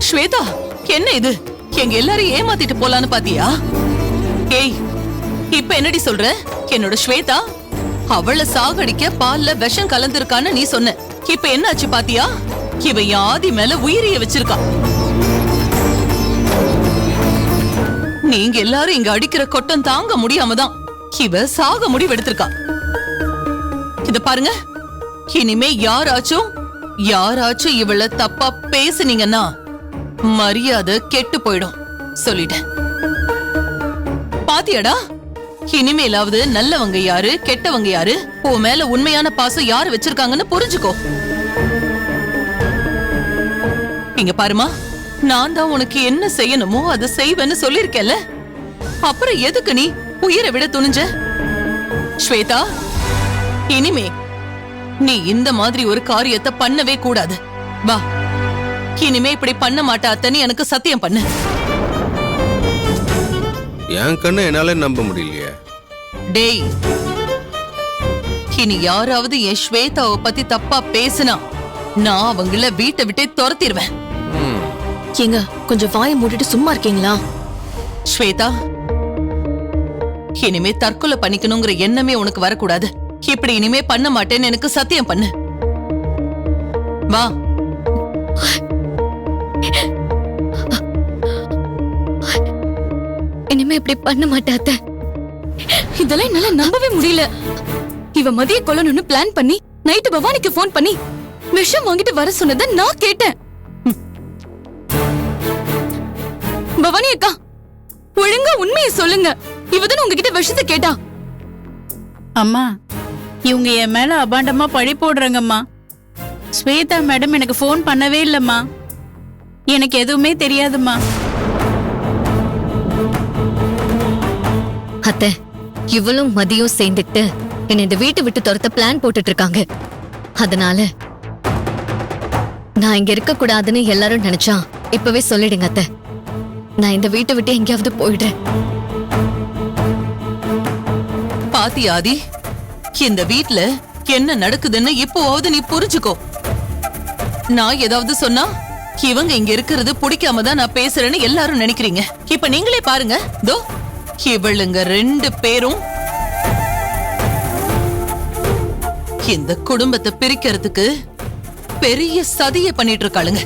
ஸ்வேதா, என்ன இது? எங்க எல்லாரும் ஏமாத்திட்டு போலான்னு பாத்தியா? ஏய், இப்ப என்னடி சொல்ற? என்னோட ஸ்வேதா அவளை சாகடிக்க பால்ல விஷம் கலந்திருக்கான்னு நீ சொன்ன. இப்ப என்ன ஆச்சு பாத்தியா? இவ யாதி மேல உயிரிய வச்சிருக்கா. நீங்க எல்லாரும் இங்க அடிக்கிற கொட்டம் தாங்க முடியாம தான் இவ சாக முடிவெடுத்திருக்கா. இத பாருங்க, இனிமே யாராச்சும் இவள தப்பா பேசுனீங்கன்னா மரியாதை கெட்டு போயிடும் சொல்லிட்டேன். பாத்தியாடா, இனிமேலாவது நல்லவங்க யாரு கெட்டவங்க யாரு, உன் மேல உண்மையான பாசம் யாரு வச்சிருக்காங்கன்னு புரிஞ்சுக்கோ. இங்க பாருமா, நான் தான் உனக்கு என்ன செய்யணுமோ அதை செய்வேன்னு சொல்லிருக்கேன்ல, அப்புறம் எதுக்கு நீ உயிரை விட துணிஞ்ச? ஸ்வேதா, இனிமே நீ இந்த மாதிரி ஒரு காரியத்தை பண்ணவே கூடாது. வா, இனிமே இப்படி பண்ண மாட்டாத்தன்னு எனக்கு சத்தியம் பண்ணு. என் கண்ணு என்னால நம்ப முடியலையே. டேய், இனி யாராவது என் ஸ்வேதாவை பத்தி தப்பா பேசினா நான் அவங்கள வீட்டை விட்டே துரத்திடுவேன். ஏங்க, கொஞ்சம் வாயை மூடிட்டு சும்மா இருக்கீங்களா? ஸ்வேதா, இனிமே தற்கொலை பண்ணிக்கணுங்கிற எண்ணமே உனக்கு வரக்கூடாது. இப்படி இனிமே பண்ண மாட்டேன்னு எனக்கு சத்தியம் பண்ணு. வா. இனிமே இப்படி பண்ண மாட்டாத்த. இதெல்லாம் என்னால நம்பவே முடியல. இவ மதிய கொல்லணும்னு பிளான் பண்ணி நைட்டு பவானிக்கு போன் பண்ணி விஷம் வாங்கிட்டு வர சொன்னதை நான் கேட்டேன். பவானி அக்கா, ஒழுங்கா உண்மையை சொல்லுங்க. இவதான் உங்ககிட்ட விஷத்தை கேட்டா. அம்மா, இவங்க என் மேல அபாண்டமா பழி போடுறாங்கம்மா. ஸ்வேதா மேடம் எனக்கு போன் பண்ணவே இல்லம்மா. எனக்கு எதுவுமே தெரியாதும்மா. அத்தை, இவளும் மதியம் சேர்ந்துட்டு என்ன இந்த வீட்டை விட்டு துரத்த பிளான் போட்டுட்டு இருக்காங்க. அதனால நான் இங்க இருக்க கூடாதுன்னு எல்லாரும் நினைச்சா இப்பவே சொல்லிடுங்க அத்தை. நான் இந்த வீட்டை விட்டு எங்கேயாவது போயிடுறேன். பாத்தி ஆதி, இந்த வீட்ல என்ன நடக்குதுன்னு இப்போவாவது நீ புரிஞ்சுக்கோ. நான் ஏதாவது சொன்னா இவங்க இங்க இருக்கிறது பிடிக்காம தான் நான் பேசுறேன்னு எல்லாரும் நினைக்கிறீங்க. இப்ப நீங்களே பாருங்க, தோ இவளுங்க 2 பேரும் இந்த குடும்பத்தை பிரிக்கிறதுக்கு பெரிய சதியை பண்ணிட்டு இருக்காளுங்க.